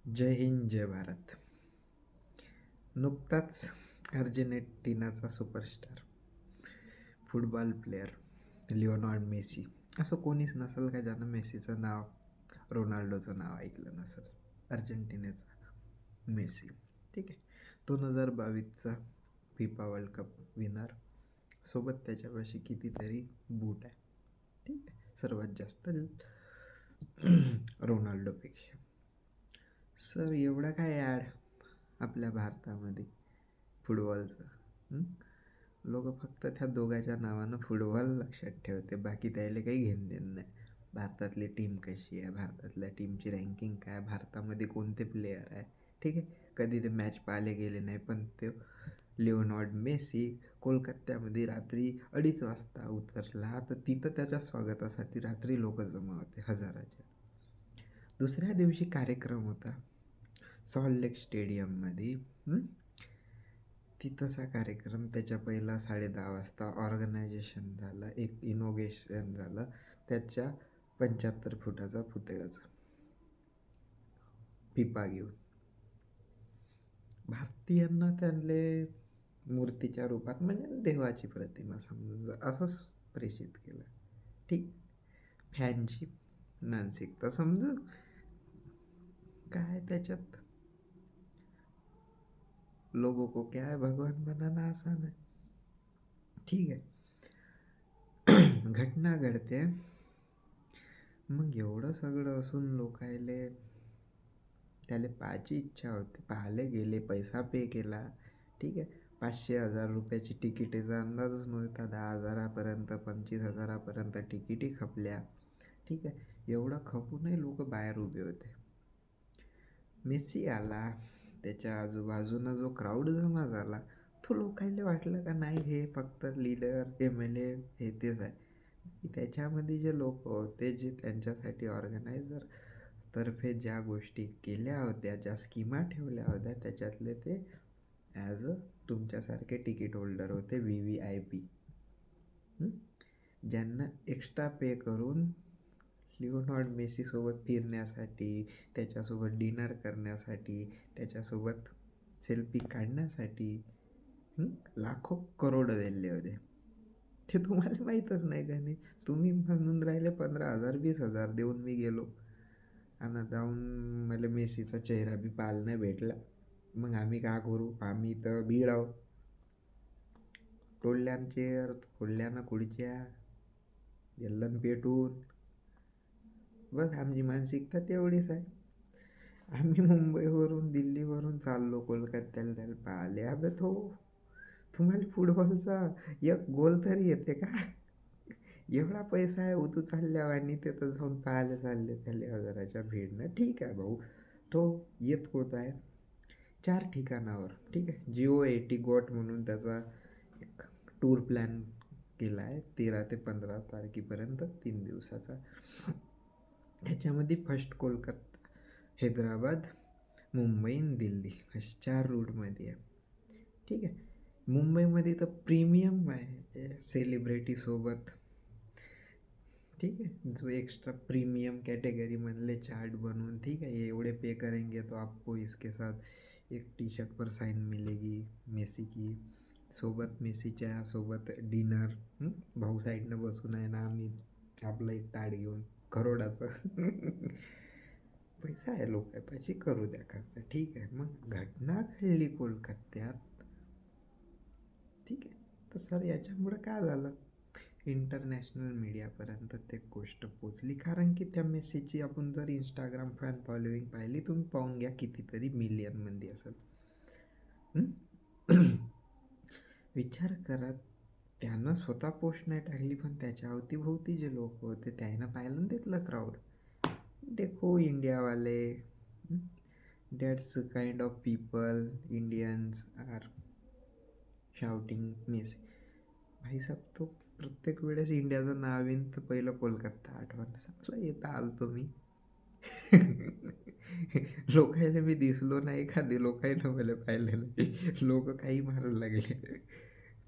जय हिंद जय भारत. नुकताच अर्जेंटिनाचा superstar football player Leonard Messi, असं कोणीच नसेल का ज्यानं मेसीचं नाव, रोनाल्डोचं नाव ऐकलं नसेल. अर्जेंटिनेचा मेसी, ठीक आहे, 2022चा फिफा वर्ल्ड कप विनर. सोबत त्याच्यापाशी कितीतरी बूट आहे, ठीक आहे, सर्वात जास्त रोनाल्डोपेक्षा. सर एवढं काय ॲड आपल्या भारतामध्ये फुटबॉलचं. लोक फक्त त्या दोघांच्या नावानं फुटबॉल लक्षात ठेवते, बाकी त्याला काही घेणं देणं नाही. भारतातली टीम कशी आहे, भारतातल्या टीमची रँकिंग काय, भारतामध्ये कोणते प्लेयर आहे, ठीक आहे. कधी ते मॅच पाहिले गेले नाही, पण ते लिओनार्ड मेसी कोलकात्यामध्ये रात्री 2:30 वाजता उतरला, तर तिथं त्याच्या स्वागतासाठी रात्री लोक जमा होते हजाराचे. दुसऱ्या दिवशी कार्यक्रम होता सॉल्ट लेक स्टेडियममध्ये. तिथंचा कार्यक्रम, त्याच्या पहिला 10:30 वाजता ऑर्गनायझेशन झालं, एक इनॉग्रेशन झालं त्याच्या 75 फुटाचा पुतळ्याचं पिपा घेऊन. भारतीयांना त्यांले मूर्तीच्या रूपात म्हणजे देवाची प्रतिमा समजून असंच प्रेषित केलं, ठीक. फॅनची मानसिकता समजू काय त्याच्यात. लोगों को क्या है भगवान बनाना आसान है, ठीक आहे. घटना घडते. मग एवढं सगळं असून लोकायले त्याला पाहायची इच्छा होती, पाहायला गेले, पैसा पे केला, ठीक आहे. 500-1000 रुपयाची तिकिटीचा अंदाजच नव्हता, 10,000पर्यंत 25,000पर्यंत तिकिटी खपल्या, ठीक आहे. एवढं खपूनही लोक बाहेर उभे होते. मेसी आला, त्याच्या आजूबाजूनं जो क्राऊड जमा झाला, तो लोकांना वाटलं का नाही हे फक्त लीडर MLA हे तेच आहे. त्याच्यामध्ये जे लोक होते, जे त्यांच्यासाठी ऑर्गनायझर तर्फे ज्या गोष्टी केल्या होत्या, ज्या स्कीमा ठेवल्या होत्या, त्याच्यातले ते ॲज अ तुमच्यासारखे तिकीट होल्डर होते, VVIP, ज्यांना एक्स्ट्रा पे करून लिओनार्ड मेसीसोबत फिरण्यासाठी, त्याच्यासोबत डिनर करण्यासाठी, त्याच्यासोबत सेल्फी काढण्यासाठी लाखो करोड दिले होते. ते तुम्हाला माहीतच नाही का? नाही तुम्ही म्हणून राहिले 15,000 20,000 देऊन मी गेलो आणि जाऊन मला मेसीचा चेहरा बी पाहायला नाही भेटला. मग आम्ही का करू, आम्ही तर बीड आहोत. टोळल्यान चेअर फोडल्यानं खुर्च्या गेल्लन पेटून, बस आमची मानसिकता तेवढीच आहे. आम्ही मुंबईवरून दिल्लीवरून चाललो कोलकात्याला त्याला पाहिले. अबे तुम्हाला फुटबॉलचा एक गोल तरी येते का? एवढा पैसा आहे उतू चालल्यावर आणि ते तर जाऊन पाहायला चालले त्याला हजाराच्या भेडनं. ठीक आहे भाऊ, तो येत होत आहे 4 ठिकाणावर, ठीक आहे. GO80 गोट म्हणून त्याचा एक टूर प्लॅन केला आहे 13 ते 15 तारखेपर्यंत, 3 दिवसाचा. ह्याच्यामध्ये फर्स्ट कोलकाता, हैदराबाद, मुंबई आणि दिल्ली अशा 4 रूटमध्ये आहे, ठीक आहे. मुंबईमध्ये तर प्रीमियम आहे सेलिब्रिटीसोबत, ठीक आहे. जो एक्स्ट्रा प्रीमियम कॅटेगरीमधले चार्ट बनवून, ठीक है, एवढे पे करेंगे तो आपको इसके साथ एक टी-शर्ट पर साइन मिलेगी मेसी की, सोबत मेसीच्या सोबत डिनर. भाऊ साईडनं बसून आहे ना, आम्ही आपलं एक ताट घेऊन करोडाचं. पैसा आहे लोकांपाशी, करू द्या खर्च, ठीक आहे. मग घटना घडली कोलकात्यात, ठीक आहे. तर सर याच्यामुळं काय झालं, इंटरनॅशनल मीडियापर्यंत ते गोष्ट पोचली, कारण की त्या मेसीची आपण जर इंस्टाग्राम फॅन फॉलोईंग पाहिली, तुम्ही पाहून घ्या कितीतरी मिलियनमध्ये असेल. विचार करा, त्यानं स्वतः पोस्ट नाही टाकली, पण त्याच्या अवतीभोवती जे लोक होते त्यानं पाहिलं तिथलं क्राऊड. देखो इंडियावाले, that's kind of people, Indians are shouting Messi. भाईसाहेब, तो प्रत्येक वेळेस इंडियाचं नाव येईन तर पहिलं कोलकाता आठवण. सगळं येतं आलतो मी. लोकायला मी दिसलो नाही, एखादी लोकायला मला पाहिलं नाही, लोक काही मारू लागले.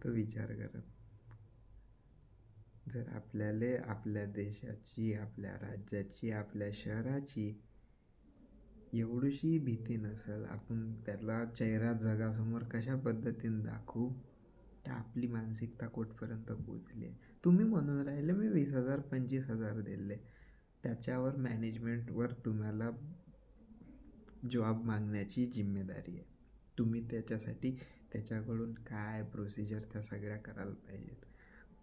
तर विचार करा, जर आपल्याला आपल्या देशाची, आपल्या राज्याची, आपल्या शहराची एवढीशी भीती नसेल, आपण त्याला चेहरा जगासमोर कशा पद्धतीने दाखवू, तर आपली मानसिकता कुठपर्यंत पोचली आहे. तुम्ही म्हणून राहिले मी 20,000 25,000 दिले, त्याच्यावर मॅनेजमेंटवर तुम्हाला जॉब मागण्याची जिम्मेदारी आहे. तुम्ही त्याच्यासाठी त्याच्याकडून काय प्रोसिजर त्या सगळ्या करायला पाहिजेत.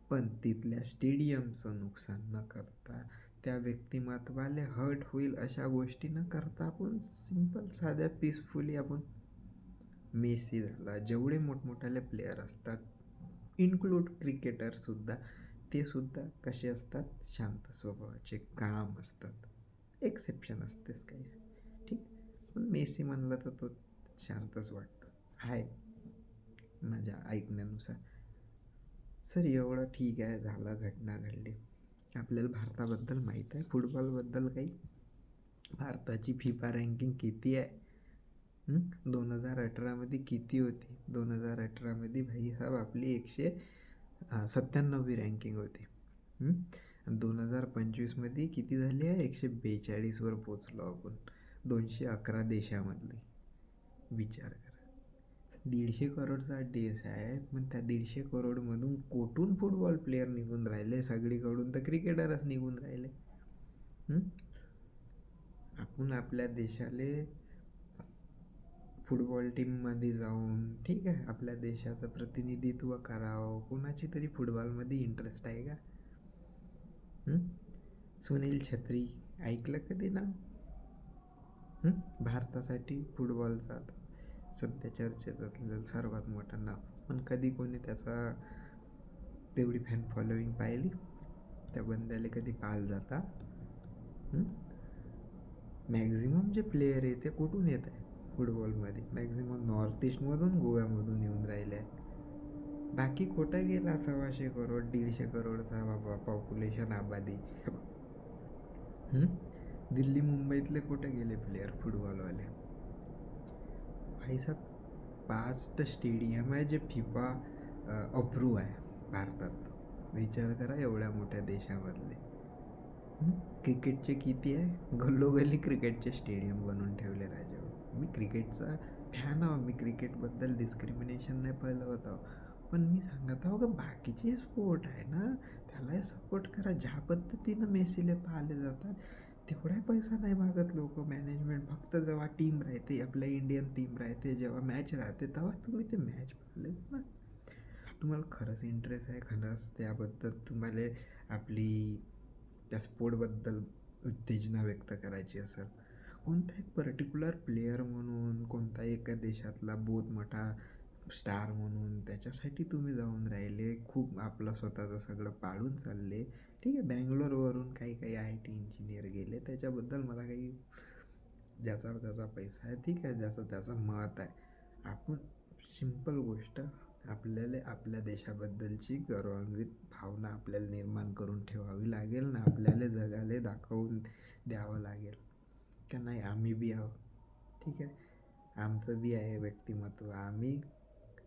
पण तिथल्या स्टेडियमचं नुकसान न करता, त्या व्यक्तिमत्वाले हर्ट होईल अशा गोष्टी न करता, आपण सिंपल साध्या पीसफुली आपण मेसी झाला, जेवढे मोठमोठाले प्लेयर असतात, इन्क्लूड क्रिकेटरसुद्धा, ते सुद्धा कसे असतात, शांत स्वभावाचे, काम असतात. एक्सेप्शन असतेच काही, ठीक. पण मेसी म्हणलं तर तो शांतच वाटतो आहे माझ्या ऐकण्यानुसार. सर एवढं ठीक आहे, झालं, घटना घडली. आपल्याला भारताबद्दल माहीत आहे, फुटबॉलबद्दल काही. भारताची फिफा रँकिंग किती आहे? 2018मध्ये किती होती? 2018मध्ये भाईसाहेब आपली 197वी रँकिंग होती. 2025मध्ये किती झाली आहे? 142वर पोचलो आपण 211 देशामधली. विचार करा, 150 करोडचा देश आहे, पण त्या 150 करोडमधून कोठून फुटबॉल प्लेयर निघून राहिले? सगळीकडून तर क्रिकेटरच निघून राहिले. आपण आपल्या देशाले फुटबॉल टीममध्ये जाऊन, ठीक आहे, आपल्या देशाचं प्रतिनिधित्व करावं. कोणाची तरी फुटबॉलमध्ये इंटरेस्ट आहे का? सुनील छत्री ऐकलं कधी ना? भारतासाठी फुटबॉलचा सध्या चर्चेत असलेलं सर्वात मोठं नाव, पण कधी कोणी त्याचा तेवढी फॅन फॉलोईंग पाहिली? त्या बंद्याला कधी पाहायला जाता? मॅक्झिमम जे प्लेयर आहे ते कुठून येत आहे फुटबॉलमध्ये? मॅक्झिमम नॉर्थ ईस्टमधून, गोव्यामधून येऊन राहिले आहे. बाकी कुठं गेला 125 करोड 150 करोडचा बाबा पॉप्युलेशन आबादी? दिल्ली मुंबईतले कुठे गेले प्लेयर फुटबॉलवाले? भाईसाहेब 5 स्टेडियम आहे जे फिफा अप्रूव्ह आहे भारतात. विचार करा, एवढ्या मोठ्या देशामधले. क्रिकेटचे किती आहे? गल्लोगल्ली क्रिकेटचे स्टेडियम बनवून ठेवले राजावर. मी क्रिकेटचा फॅन आहो, मी क्रिकेटबद्दल डिस्क्रिमिनेशन नाही पाहिलं होतं, पण मी सांगत आहो का बाकीचे स्पोर्ट आहे ना, त्यालाही सपोर्ट करा. ज्या पद्धतीनं मेसीले पाहिले जातात तेवढा पैसा नाही मागत लोक मॅनेजमेंट. फक्त जेव्हा टीम राहते, आपल्या इंडियन टीम राहते, जेव्हा मॅच राहते, तेव्हा तुम्ही ते मॅच पाहिले ना. तुम्हाला खरंच इंटरेस्ट आहे, खरंच त्याबद्दल तुम्हाला आपली त्या स्पोर्टबद्दल उत्तेजना व्यक्त करायची असेल, कोणता एक पर्टिक्युलर प्लेयर म्हणून, कोणता एका देशातला बहुत मोठा स्टार म्हणून त्याच्यासाठी तुम्ही जाऊन राहिले, खूप आपलं स्वतःचं सगळं पाळून चालले, ठीक आहे. बँगलोरवरून काही IT इंजिनियर गेले, त्याच्याबद्दल मला काही, ज्याचा त्याचा पैसा आहे, ठीक आहे, ज्याचं त्याचं मत आहे. आपण सिंपल गोष्ट, आपल्याला आपल्या देशाबद्दलची गौरवान्वित भावना आपल्याला निर्माण करून ठेवावी लागेल ना. आपल्याला जगाला दाखवून द्यावं लागेल का नाही आम्ही बी आहो, ठीक आहे, आमचं बी आहे व्यक्तिमत्व. आम्ही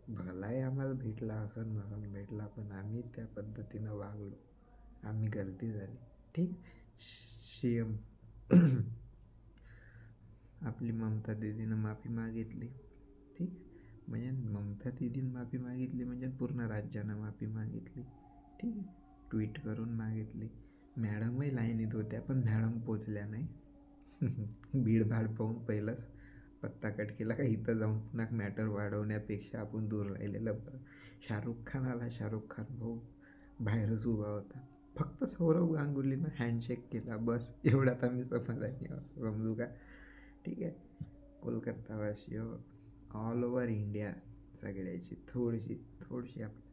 भलाही आम्हाला भेटला असं नसन भेटला, पण आम्ही त्या पद्धतीनं वागलो, आम्ही गलती झाली, ठीक. CM आपली ममता दीदीनं माफी मागितली, ठीक. म्हणजे ममता दीदीनं माफी मागितली म्हणजे पूर्ण राज्यानं माफी मागितली, ठीक आहे, ट्विट करून मागितली. मॅडमही लाईनीत होत्या, पण मॅडम पोचल्या नाही. भीडभाड पाहून पहिलंच पत्ता कट केला का इथं जाऊन पुन्हा मॅटर वाढवण्यापेक्षा आपण दूर राहिलेलं बरं. शाहरुख खान आला, शाहरुख खान भाऊ बाहेरच उभा होता, फक्त सौरव गांगुलीनं हँडशेक केला, बस एवढ्यात आम्ही समाधानी समजू का, ठीक आहे. कोलकातावासी ऑल ओव्हर इंडिया सगळ्याची थोडीशी आपली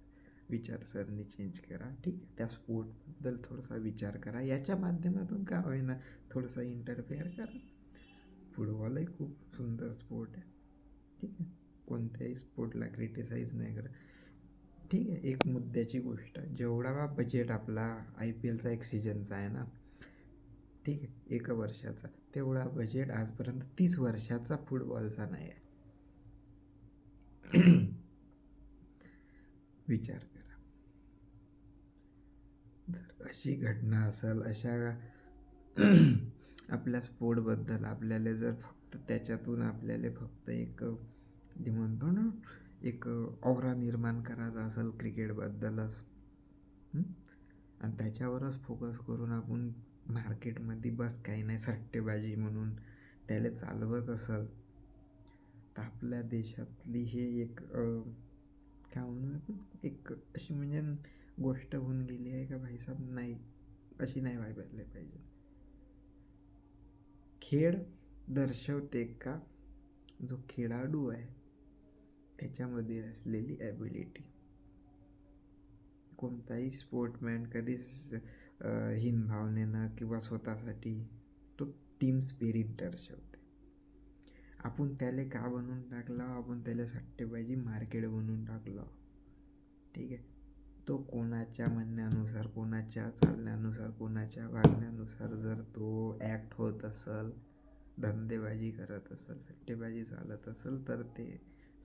विचारसरणी चेंज करा, ठीक आहे. त्या स्पोर्टबद्दल थोडासा विचार करा, याच्या माध्यमातून का होईना थोडंसं इंटरफेअर करा. फुटबॉलही खूप सुंदर स्पोर्ट आहे, ठीक आहे, कोणत्याही स्पोर्टला क्रिटिसाइज नाही करत, ठीक आहे. एक मुद्द्याची गोष्ट, जेवढा बजेट आपला IPLचा एक सीजनचा आहे ना, ठीक आहे, 1 वर्षाचा, तेवढा बजेट आजपर्यंत 30 वर्षाचा फुटबॉलचा नाही आहे. विचार करा, जर अशी घटना असेल, अशा आपल्या स्पोर्टबद्दल आपल्याला जर फक्त त्याच्यातून आपल्याला फक्त एक जे म्हणतो ना एक ऑरा निर्माण करायचा असेल क्रिकेटबद्दलच, आणि त्याच्यावरच फोकस करून आपण मार्केटमध्ये बस काही नाही सट्टेबाजी म्हणून त्याला चालवत असेल, तर आपल्या देशातली हे एक काय म्हणून आपण एक अशी म्हणजे गोष्ट होऊन गेली आहे का भाईसाहेब, नाही अशी नाही व्हायला पाहिजे. खेळ दर्शवते का जो खेळाडू आहे त्याच्यामध्ये असलेली ॲबिलिटी. कोणताही स्पोर्टमॅन कधीच हीन भावनेनं किंवा स्वतःसाठी तो टीम स्पिरिट दर्शवते. आपण त्याला का बनवून टाकला, आपण त्याला सट्टेबाजी मार्केट बनवून टाकलं, ठीक आहे. तो कोणाच्या म्हणण्यानुसार, कोणाच्या चालण्यानुसार, कोणाच्या वागण्यानुसार जर तो ॲक्ट होत असेल, धंदेबाजी करत असेल, सट्टेबाजी चालत असेल, तर ते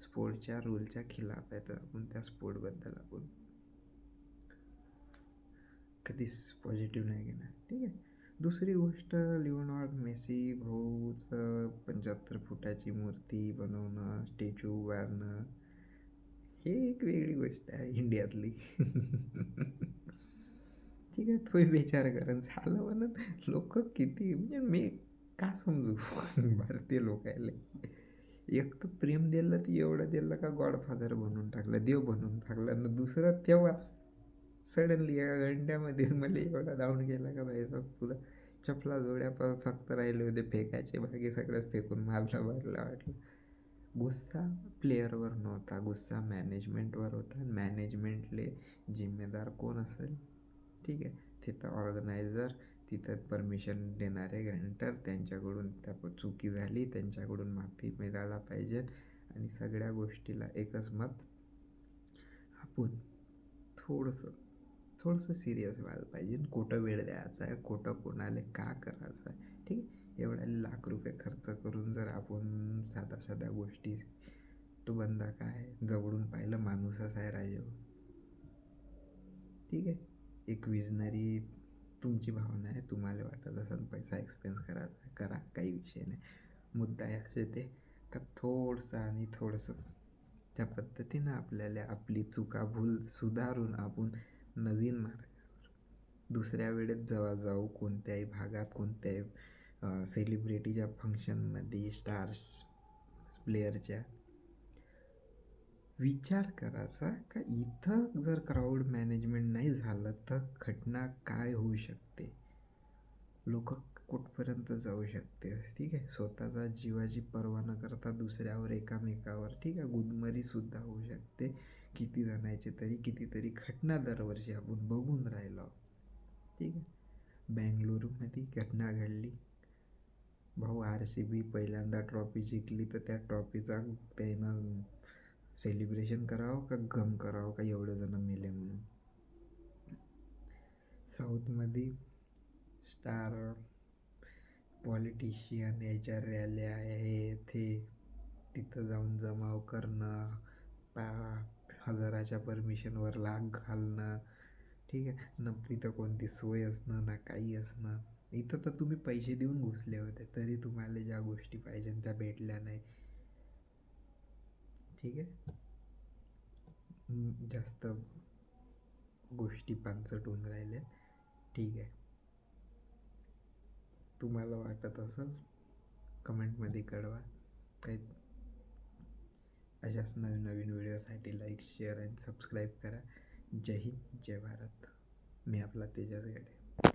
स्पोर्टच्या रूलच्या खिलाफ आहे. तर आपण त्या स्पोर्टबद्दल आपण कधीच पॉझिटिव्ह नाही घेणार, ठीक आहे. दुसरी गोष्ट, लिओनार्ड मेसी भाऊचं 75 फुटाची मूर्ती बनवणं, स्टॅच्यू उभारणं, हे एक वेगळी गोष्ट आहे इंडियातली. ठीक आहे, तोही विचार करा झालं म्हणून लोक किती म्हणजे मी का समजू भारतीय लोकायला एक तर प्रेम दिलं ती एवढं दिलं का गॉडफादर बनवून टाकलं, देव बनवून टाकला ना. दुसरं तेव्हाच सडनली या घंट्यामध्येच मला एवढा डाऊन गेला का भाई साहेब, पुरा चपला जोड्या फक्त राहिले होते फेकायचे, बाकी सगळंच फेकून मारला वाटलं. गुस्सा प्लेअरवर नव्हता, गुस्सा मॅनेजमेंटवर होता. मॅनेजमेंटले जिम्मेदार कोण असेल, ठीक आहे, तिथं ऑर्गनायझर, तिथं परमिशन देणारे ग्रँटर, त्यांच्याकडून त्या चुकी झाली, त्यांच्याकडून माफी मिळायला पाहिजे. आणि सगळ्या गोष्टीला एकच मत, आपण थोडंसं सिरियस व्हायला पाहिजे. खोटं वेळ द्यायचा आहे, खोटं कोणाला का करायचं आहे, ठीक आहे. एवढ्या लाख रुपये खर्च करून जर आपण साध्या गोष्टी, तो बंदा काय जवळून पाहिलं माणूसच आहे राजा, ठीक आहे. एक विजनरी तुमची भावना आहे, तुम्हाला वाटत असेल पैसा एक्सपेन्स करायचा करा, काही विषय नाही. मुद्दा असे ते का थोडंसं त्या पद्धतीनं आपल्याला आपली चुका भूल सुधारून आपण नवीन मार्गावर दुसऱ्या वेळेस जेव्हा जाऊ, कोणत्याही भागात, कोणत्याही सेलिब्रिटीच्या फंक्शनमध्ये, स्टार्स प्लेअरच्या, विचार करायचा का इथं जर क्राऊड मॅनेजमेंट नाही झालं तर घटना काय होऊ शकते, लोक कुठपर्यंत जाऊ शकते, ठीक आहे. स्वतःचा जीवाची पर्वा न करता दुसऱ्यावर, एकामेकावर, ठीक आहे, गुदमरीसुद्धा होऊ शकते. किती जणांचे तरी कितीतरी घटना दरवर्षी आपण बघून राहिलो, ठीक आहे. बँगळुरूमध्ये घटना घडली, भाऊ RCB पहिल्यांदा ट्रॉफी जिंकली, तर त्या ट्रॉफीचा त्यानं सेलिब्रेशन करावं का गम करावं का एवढे जण मेले म्हणून. साऊथमध्ये स्टार पॉलिटिशियन याच्या रॅल्या हे ते, तिथं जाऊन जमाव करणं, हजाराच्या परमिशनवर लाग घालणं, ठीक आहे, न तिथं कोणती सोय असणं ना काही असणं. इथं तर तुम्ही पैसे देऊन घुसले होते तरी तुम्हाला ज्या गोष्टी पाहिजे त्या भेटल्या नाही, ठीक आहे. जास्त गोष्टी पानसट होऊन राहिल्या, ठीक आहे. तुम्हाला वाटत असेल कमेंटमध्ये कळवा. काही अशाच नवीन व्हिडिओसाठी लाईक, शेअर आणि सबस्क्राईब करा. जय हिंद, जय भारत. मी आपला तेजस गाडे.